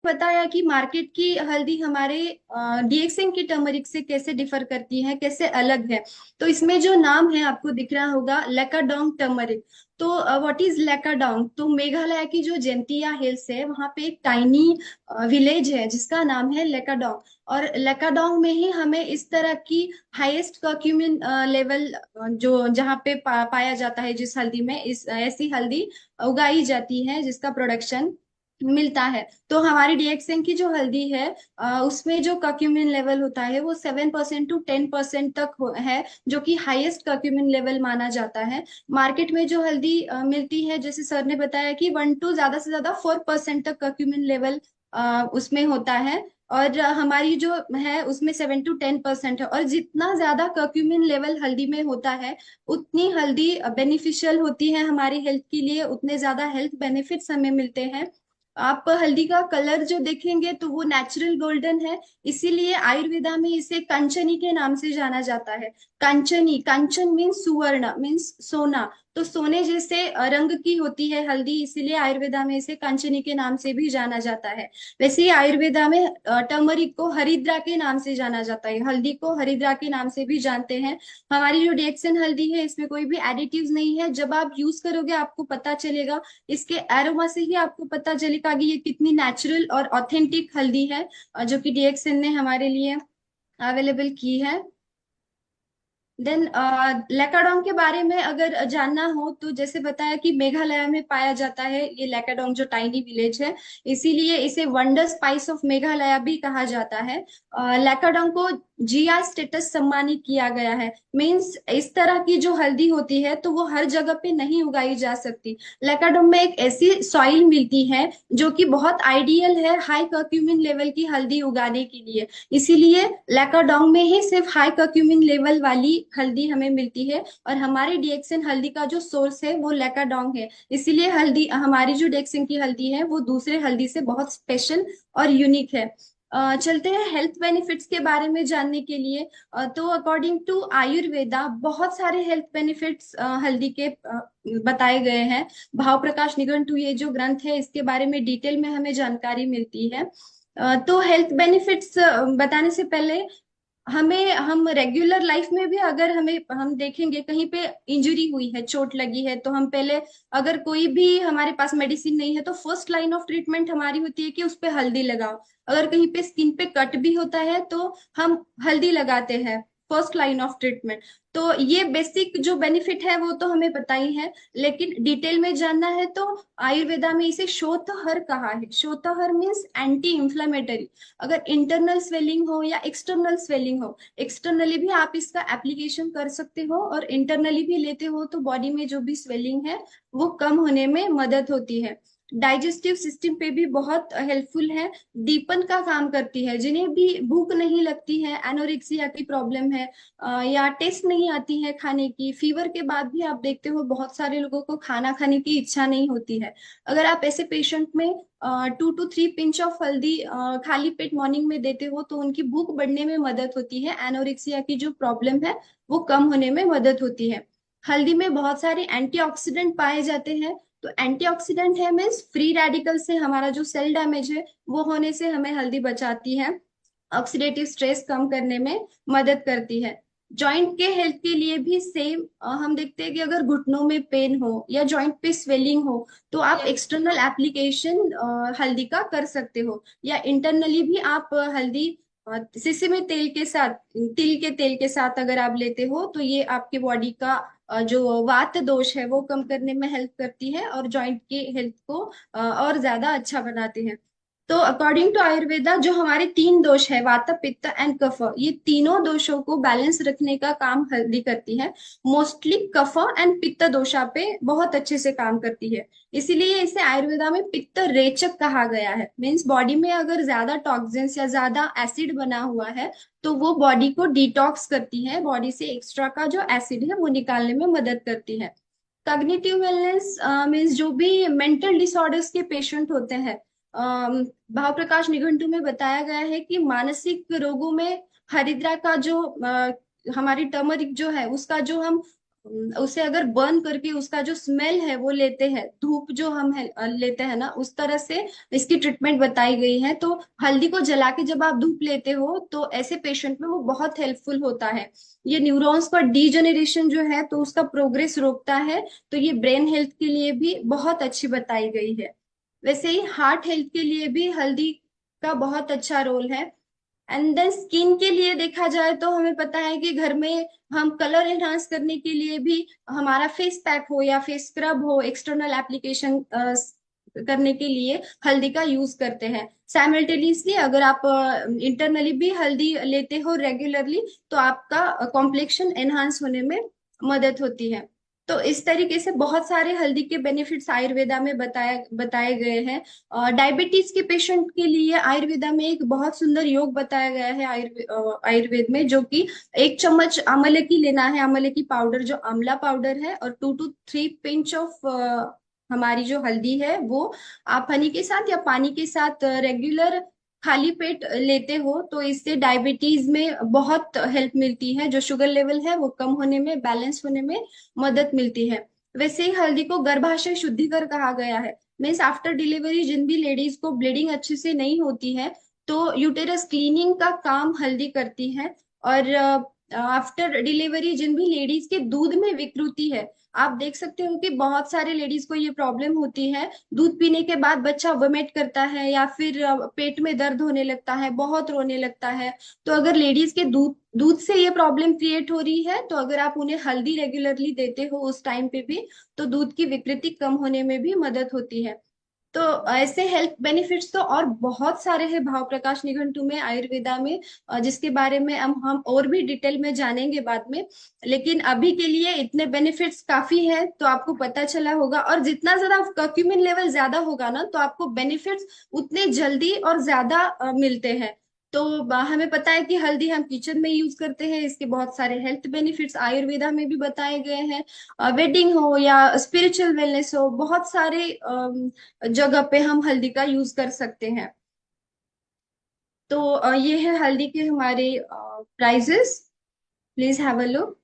बताया कि मार्केट की हल्दी हमारे डीएक्सएन की टर्मरिक से कैसे डिफर करती है, कैसे अलग है। तो इसमें जो नाम है आपको दिख रहा होगा, लेकाडोंग टर्मरिक। तो व्हाट इज लेकाडोंग? तो मेघालय की जो जेंतिया हिल्स है वहां पे एक टाइनी विलेज है जिसका नाम है लेकाडोंग। और लेकाडोंग में ही हमें इस तरह की हाईएस्ट कर्क्यूमिन लेवल जो जहाँ पे पाया जाता है, जिस हल्दी में इस ऐसी हल्दी उगाई जाती है जिसका प्रोडक्शन मिलता है। तो हमारी डीएक्सएन की जो हल्दी है उसमें जो कर्क्यूमिन लेवल होता है वो 7% to 10% तक है, जो कि हाईएस्ट कर्क्यूमिन लेवल माना जाता है। मार्केट में जो हल्दी मिलती है, जैसे सर ने बताया कि 1 to ज्यादा से ज्यादा 4% तक कर्क्यूमिन लेवल उसमें होता है। और हमारी जो है उसमें 7 to 10% है। और जितना ज्यादा कर्क्यूमिन लेवल हल्दी में होता है उतनी हल्दी बेनिफिशियल होती है हमारी हेल्थ के लिए, उतने ज्यादा हेल्थ बेनिफिट्स हमें मिलते हैं। आप हल्दी का कलर जो देखेंगे तो वो नेचुरल गोल्डन है। इसीलिए आयुर्वेदा में इसे कंचनी के नाम से जाना जाता है। कंचनी, कंचन मीन्स सुवर्ण, मीन्स सोना। तो सोने जैसे रंग की होती है हल्दी, इसीलिए आयुर्वेदा में इसे कंचनी के नाम से भी जाना जाता है। वैसे ही आयुर्वेदा में टर्मरिक को हरिद्रा के नाम से जाना जाता है, हल्दी को हरिद्रा के नाम से भी जानते हैं। हमारी जो डेक्सन हल्दी है इसमें कोई भी एडिटिव्स नहीं है। जब आप यूज करोगे आपको पता चलेगा, इसके एरोमा से ही आपको पता चलेगा कि ये कितनी नेचुरल और ऑथेंटिक हल्दी है जो कि डीएक्सएन ने हमारे लिए अवेलेबल की है। देन लेकाडोंग के बारे में अगर जानना हो तो जैसे बताया कि मेघालय में पाया जाता है ये लेकाडोंग जो टाइनी विलेज है, इसीलिए इसे वंडर स्पाइस ऑफ मेघालय भी कहा जाता है। लेकाडोंग को जीआई स्टेटस सम्मानित किया गया है। मींस इस तरह की जो हल्दी होती है तो वो हर जगह पे नहीं उगाई जा सकती। लेकाडोंग में एक ऐसी सॉइल मिलती है जो कि बहुत आइडियल है हाई कर्क्यूमिन लेवल की हल्दी उगाने के लिए। इसीलिए लैकाडोंग में ही सिर्फ हाई कर्क्यूमिन लेवल वाली हल्दी हमें मिलती है। और हमारी डीएक्सिन हल्दी का जो सोर्स है वो लैकाडोंग है। इसीलिए हल्दी, हमारी जो डीएक्सिन की हल्दी है वो दूसरे हल्दी से बहुत स्पेशल और यूनिक है। चलते हैं हेल्थ बेनिफिट्स के बारे में जानने के लिए। तो अकॉर्डिंग टू आयुर्वेदा बहुत सारे हेल्थ बेनिफिट्स हल्दी के बताए गए हैं। भाव प्रकाश निघंटु ये जो ग्रंथ है इसके बारे में डिटेल में हमें जानकारी मिलती है। तो हेल्थ बेनिफिट्स बताने से पहले हमें, हम रेगुलर लाइफ में भी अगर हमें हम देखेंगे कहीं पे इंजरी हुई है, चोट लगी है, तो हम पहले, अगर कोई भी हमारे पास मेडिसिन नहीं है तो फर्स्ट लाइन ऑफ ट्रीटमेंट हमारी होती है कि उस पे हल्दी लगाओ। अगर कहीं पे स्किन पे कट भी होता है तो हम हल्दी लगाते हैं, फर्स्ट लाइन ऑफ ट्रीटमेंट। तो ये बेसिक जो बेनिफिट है वो तो हमें पता ही है। लेकिन डिटेल में जानना है तो आयुर्वेदा में इसे शोथहर कहा है। शोथहर मीन्स एंटी इंफ्लेमेटरी। अगर इंटरनल स्वेलिंग हो या एक्सटर्नल स्वेलिंग हो, एक्सटर्नली भी आप इसका एप्लीकेशन कर सकते हो और इंटरनली भी लेते हो तो बॉडी में जो भी स्वेलिंग है वो कम होने में मदद होती है। डाइजेस्टिव सिस्टम पे भी बहुत हेल्पफुल है। दीपन का काम करती है। जिन्हें भी भूख नहीं लगती है, एनोरेक्सिया की प्रॉब्लम है, या टेस्ट नहीं आती है खाने की, फीवर के बाद भी आप देखते हो बहुत सारे लोगों को खाना खाने की इच्छा नहीं होती है। अगर आप ऐसे पेशेंट में 2 to 3 पिंच ऑफ हल्दी खाली पेट मॉर्निंग में देते हो तो उनकी भूख बढ़ने में मदद होती है, एनोरेक्सिया की जो प्रॉब्लम है वो कम होने में मदद होती है। हल्दी में बहुत सारे एंटीऑक्सीडेंट पाए जाते हैं। तो एंटीऑक्सीडेंट है मीन्स फ्री रेडिकल से हमारा जो सेल डैमेज है वो होने से हमें हल्दी बचाती है, ऑक्सीडेटिव स्ट्रेस कम करने में मदद करती है। जॉइंट के हेल्थ के लिए भी सेम हम देखते हैं कि अगर घुटनों में पेन हो या जॉइंट पे स्वेलिंग हो तो आप एक्सटर्नल एप्लीकेशन हल्दी का कर सकते हो, या इंटरनली भी आप हल्दी सिसमे तेल के साथ, तिल के तेल के साथ अगर आप लेते हो तो ये आपके बॉडी का जो वात दोष है वो कम करने में हेल्प करती है और जॉइंट के हेल्थ को और ज्यादा अच्छा बनाते हैं। तो अकॉर्डिंग टू आयुर्वेदा जो हमारे 3 दोष है, वात पित्त एंड कफ, ये तीनों दोषों को बैलेंस रखने का काम हल्दी करती है। मोस्टली कफ एंड पित्त दोषा पे बहुत अच्छे से काम करती है। इसीलिए इसे आयुर्वेदा में पित्त रेचक कहा गया है। मीन्स बॉडी में अगर ज्यादा टॉक्सिन्स या ज्यादा एसिड बना हुआ है तो वो बॉडी को डिटॉक्स करती है, बॉडी से एक्स्ट्रा का जो एसिड है वो निकालने में मदद करती है। कॉग्निटिव वेलनेस मीन्स जो भी मेंटल डिसऑर्डर्स के पेशेंट होते हैं, भाव प्रकाश निघंटु में बताया गया है कि मानसिक रोगों में हरिद्रा का जो हमारी टर्मरिक जो है उसका जो हम उसे अगर बर्न करके उसका जो स्मेल है वो लेते हैं, धूप जो हम लेते हैं ना, उस तरह से इसकी ट्रीटमेंट बताई गई है। तो हल्दी को जला के जब आप धूप लेते हो तो ऐसे पेशेंट में वो बहुत हेल्पफुल होता है। ये न्यूरॉन्स का डीजेनरेशन जो है तो उसका प्रोग्रेस रोकता है। तो ये ब्रेन हेल्थ के लिए भी बहुत अच्छी बताई गई है। वैसे ही हार्ट हेल्थ के लिए भी हल्दी का बहुत अच्छा रोल है। एंड देन स्किन के लिए देखा जाए तो हमें पता है कि घर में हम कलर एनहांस करने के लिए भी हमारा फेस पैक हो या फेस स्क्रब हो, एक्सटर्नल एप्लीकेशन करने के लिए हल्दी का यूज करते हैं। साइमल्टेनियसली अगर आप इंटरनली भी हल्दी लेते हो रेगुलरली तो आपका कॉम्प्लेक्शन एनहांस होने में मदद होती है। तो इस तरीके से बहुत सारे हल्दी के बेनिफिट्स आयुर्वेदा में बताए गए हैं। डायबिटीज के पेशेंट के लिए आयुर्वेदा में एक बहुत सुंदर योग बताया गया है आयुर्वेद में, जो कि 1 चम्मच आंवले की लेना है, आंवले की पाउडर जो आंवला पाउडर है, और 2 to 3 पिंच ऑफ हमारी जो हल्दी है वो आप हनी के साथ या पानी के साथ रेगुलर खाली पेट लेते हो तो इससे डायबिटीज में बहुत हेल्प मिलती है। जो शुगर लेवल है वो कम होने में, बैलेंस होने में मदद मिलती है। वैसे ही हल्दी को गर्भाशय शुद्धिकर कहा गया है। मीन्स आफ्टर डिलीवरी जिन भी लेडीज को ब्लीडिंग अच्छे से नहीं होती है तो यूटेरस क्लीनिंग का काम हल्दी करती है। और आफ्टर डिलीवरी जिन भी लेडीज के दूध में विकृति है, आप देख सकते हो कि बहुत सारे लेडीज को ये प्रॉब्लम होती है, दूध पीने के बाद बच्चा वोमिट करता है या फिर पेट में दर्द होने लगता है, बहुत रोने लगता है। तो अगर लेडीज के दूध दूध से ये प्रॉब्लम क्रिएट हो रही है तो अगर आप उन्हें हल्दी रेगुलरली देते हो उस टाइम पे भी तो दूध की विकृति कम होने में भी मदद होती है। तो ऐसे हेल्थ बेनिफिट्स तो और बहुत सारे हैं भाव प्रकाश निघंटु में, आयुर्वेदा में, जिसके बारे में हम और भी डिटेल में जानेंगे बाद में। लेकिन अभी के लिए इतने बेनिफिट्स काफी है तो आपको पता चला होगा। और जितना ज्यादा कर्क्यूमिन लेवल ज्यादा होगा ना तो आपको बेनिफिट्स उतने जल्दी और ज्यादा मिलते हैं। तो हमें पता है कि हल्दी हम किचन में यूज करते हैं, इसके बहुत सारे हेल्थ बेनिफिट्स आयुर्वेदा में भी बताए गए हैं। वेडिंग हो या स्पिरिचुअल वेलनेस हो, बहुत सारे जगह पे हम हल्दी का यूज कर सकते हैं। तो ये है हल्दी के हमारे prices. Please have a look.